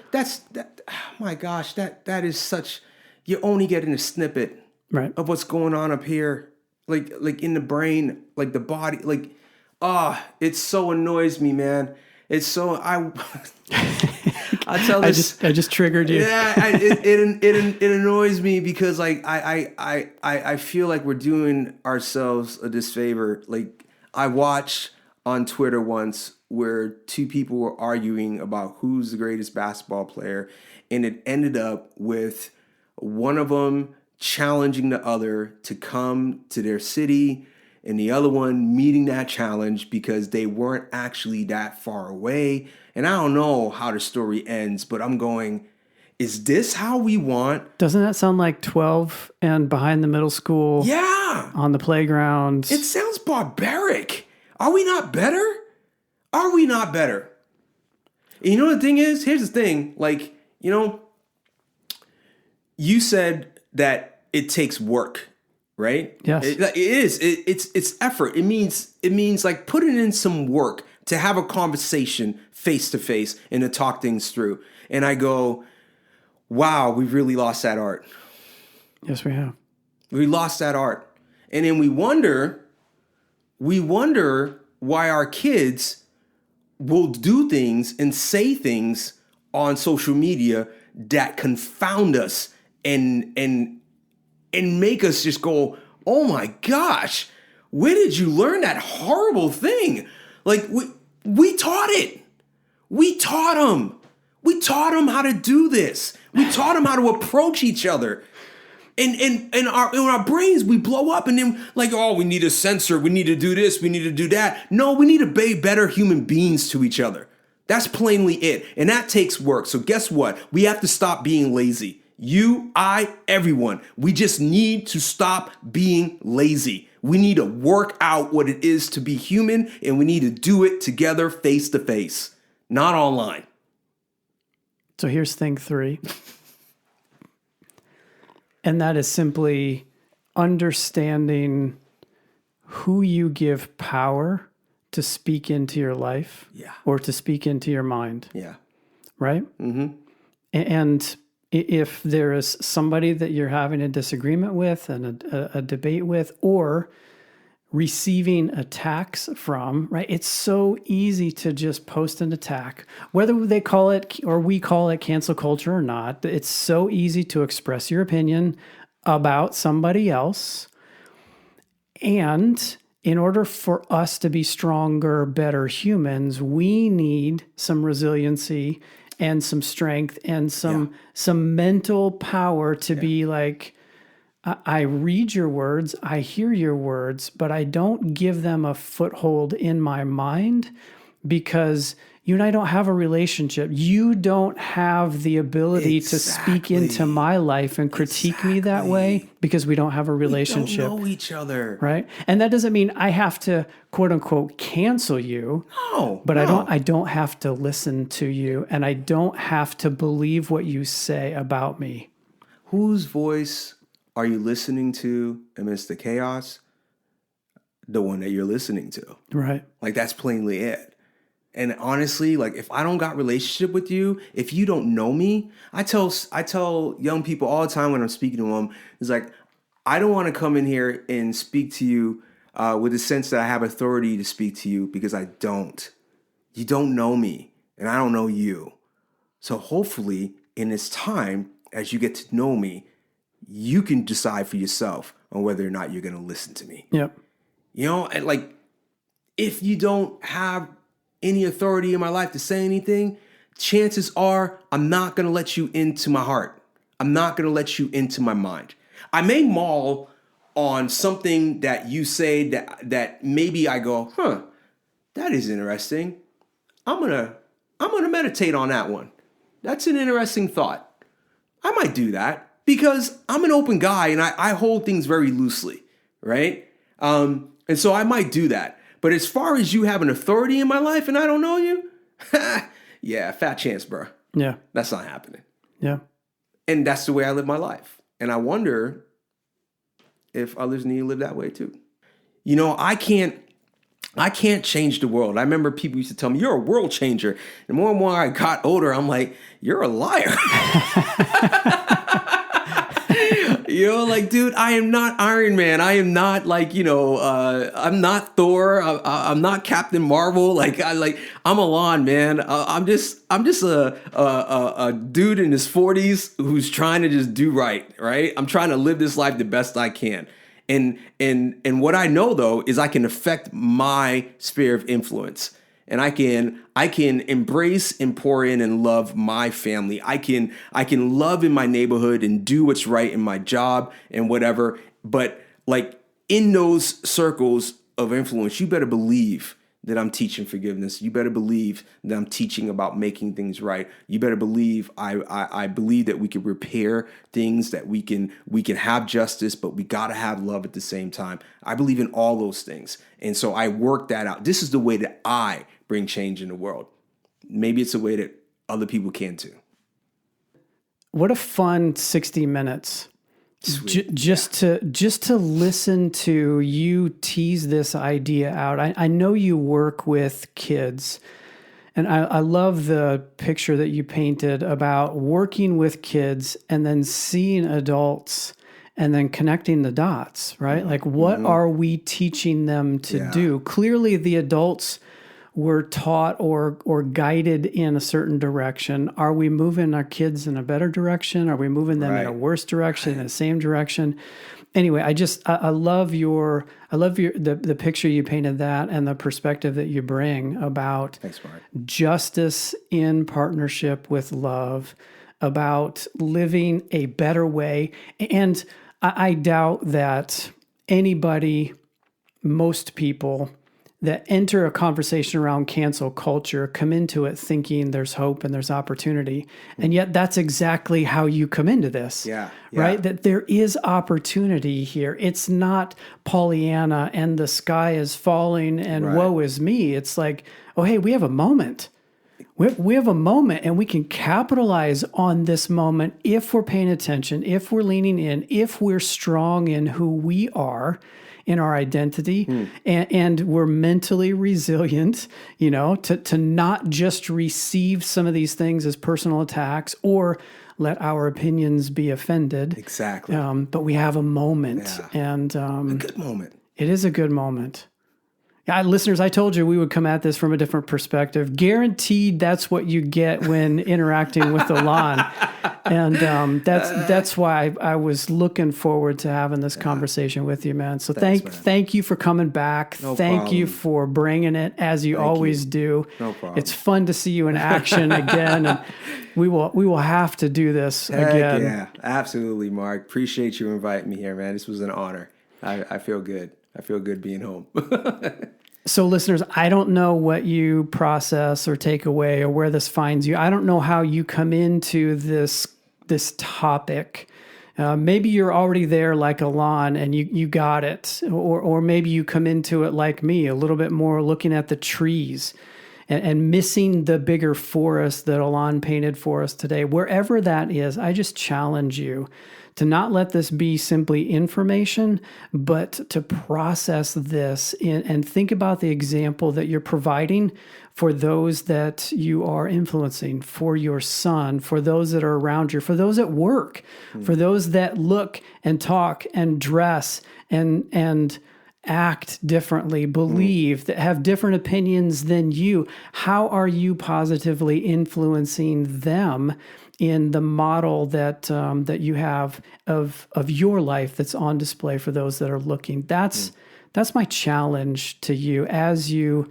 my gosh, that is such, you're only getting a snippet. Right. Of what's going on up here, like in the brain, like the body, like, it so annoys me, man. It's so I tell this. I just triggered you. Yeah, it annoys me because like I feel like we're doing ourselves a disfavor. Like I watched on Twitter once where 2 people were arguing about who's the greatest basketball player, and it ended up with one of them challenging the other to come to their city, and the other one meeting that challenge because they weren't actually that far away. And I don't know how the story ends, but I'm going, is this how we want? Doesn't that sound like 12 and behind the middle school? Yeah. On the playground. It sounds barbaric. Are we not better? Are we not better? And you know the thing is, here's the thing, like, you know, you said that it takes work, right? Yes. It is. It's effort. It means like putting in some work to have a conversation face to face and to talk things through. And I go, wow, we've really lost that art. Yes, we have. We lost that art. And then we wonder why our kids will do things and say things on social media that confound us and make us just go, oh my gosh, where did you learn that horrible thing? Like we taught it. We taught them. We taught them how to do this. We taught them how to approach each other. And in our brains, we blow up and then like, oh, we need to censor. We need to do this. We need to do that. No, we need to be better human beings to each other. That's plainly it. And that takes work. So guess what? We have to stop being lazy. You, I, everyone. We just need to stop being lazy. We need to work out what it is to be human, and we need to do it together face to face, not online. So here's thing 3. And that is simply understanding who you give power to speak into your life or to speak into your mind. Yeah. Right? Mm-hmm. And if there is somebody that you're having a disagreement with and a debate with, or receiving attacks from, right? It's so easy to just post an attack, whether they call it or we call it cancel culture or not. It's so easy to express your opinion about somebody else. And in order for us to be stronger, better humans, we need some resiliency and some strength and some mental power to be like, I read your words, I hear your words, but I don't give them a foothold in my mind because you and I don't have a relationship. You don't have the ability to speak into my life and critique me that way because we don't have a relationship. We don't know each other. Right? And that doesn't mean I have to quote unquote cancel you. No. But I don't have to listen to you, and I don't have to believe what you say about me. Whose voice are you listening to amidst the chaos? The one that you're listening to. Right. Like that's plainly it. And honestly, like if I don't got relationship with you, if you don't know me, I tell young people all the time when I'm speaking to them, it's like, I don't want to come in here and speak to you with the sense that I have authority to speak to you because I don't. You don't know me and I don't know you. So hopefully in this time, as you get to know me, you can decide for yourself on whether or not you're going to listen to me. Yep. You know, and like if you don't have any authority in my life to say anything, chances are I'm not going to let you into my heart. I'm not going to let you into my mind. I may maul on something that you say that maybe I go, that is interesting. I'm going to meditate on that one. That's an interesting thought. I might do that because I'm an open guy and I hold things very loosely, right? And so I might do that. But as far as you have an authority in my life and I don't know you, yeah, fat chance, bro. Yeah. That's not happening. Yeah. And that's the way I live my life. And I wonder if others need to live that way too. You know, I can't change the world. I remember people used to tell me, you're a world changer. And more I got older, I'm like, you're a liar. You know, like, dude, I am not Iron Man. I am not like, I'm not Thor. I'm not Captain Marvel. I'm Alon, man. I'm just a dude in his 40s who's trying to just do right. I'm trying to live this life the best I can. And what I know though is I can affect my sphere of influence. And I can embrace and pour in and love my family. I can love in my neighborhood and do what's right in my job and whatever. But like in those circles of influence, you better believe that I'm teaching forgiveness. You better believe that I'm teaching about making things right. You better believe I believe that we can repair things, that we can have justice, but we got to have love at the same time. I believe in all those things. And so I work that out. This is the way that I bring change in the world. Maybe it's a way that other people can too. What a fun 60 minutes. Just to listen to you tease this idea out. I know you work with kids, and I love the picture that you painted about working with kids and then seeing adults and then connecting the dots, right? Like, what are we teaching them to do? Clearly, the adults were taught or guided in a certain direction. Are we moving our kids in a better direction? Are we moving them in a worse direction, in the same direction? Anyway, I love the picture you painted that and the perspective that you bring about justice in partnership with love, about living a better way. And I doubt that most people that enter a conversation around cancel culture come into it thinking there's hope and there's opportunity. And yet that's exactly how you come into this, right? That there is opportunity here. It's not Pollyanna and the sky is falling and woe is me. It's like, oh, hey, we have a moment. We have a moment and we can capitalize on this moment if we're paying attention, if we're leaning in, if we're strong in who we are, in our identity, and we're mentally resilient, to not just receive some of these things as personal attacks or let our opinions be offended. Exactly. But we have a moment, and a good moment. It is a good moment. Listeners, I told you we would come at this from a different perspective. Guaranteed that's what you get when interacting with Alon. And that's why I was looking forward to having this conversation with you, man. So thank you for coming back. Thank you for bringing it as you always do. No problem. It's fun to see you in action again. And we will have to do this again. Yeah, absolutely, Mark. Appreciate you inviting me here, man. This was an honor. I feel good. I feel good being home. So listeners, I don't know what you process or take away or where this finds you. I don't know how you come into this topic. Maybe you're already there like Alon and you got it. Or maybe you come into it like me, a little bit more looking at the trees and missing the bigger forest that Alon painted for us today. Wherever that is, I just challenge you to not let this be simply information, but to process this and think about the example that you're providing for those that you are influencing, for your son, for those that are around you, for those at work, for those that look and talk and dress and act differently, believe, that have different opinions than you. How are you positively influencing them in the model that you have of your life that's on display for those that are looking? That's my challenge to you as you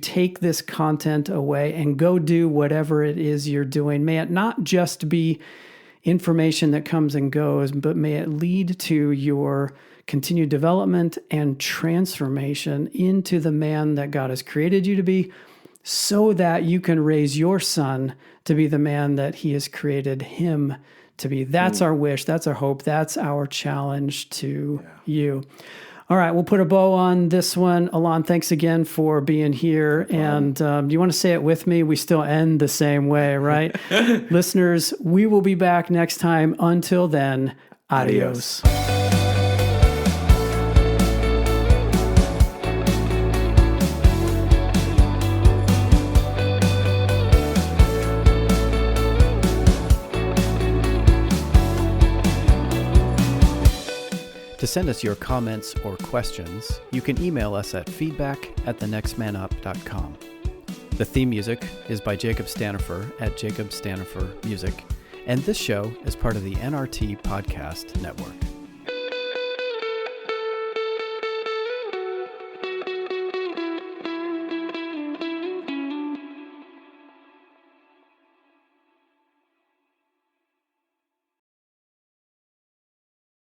take this content away and go do whatever it is you're doing. May it not just be information that comes and goes, but may it lead to your continued development and transformation into the man that God has created you to be, so that you can raise your son to be the man that he has created him to be. That's our wish. That's our hope. That's our challenge to you. All right, we'll put a bow on this one. Alon, thanks again for being here. And do you want to say it with me? We still end the same way, right? Listeners, we will be back next time. Until then, adios. To send us your comments or questions, you can email us at feedback@thenextmanup.com. The theme music is by Jacob Stanifer at Jacob Stanifer Music, and this show is part of the NRT Podcast Network.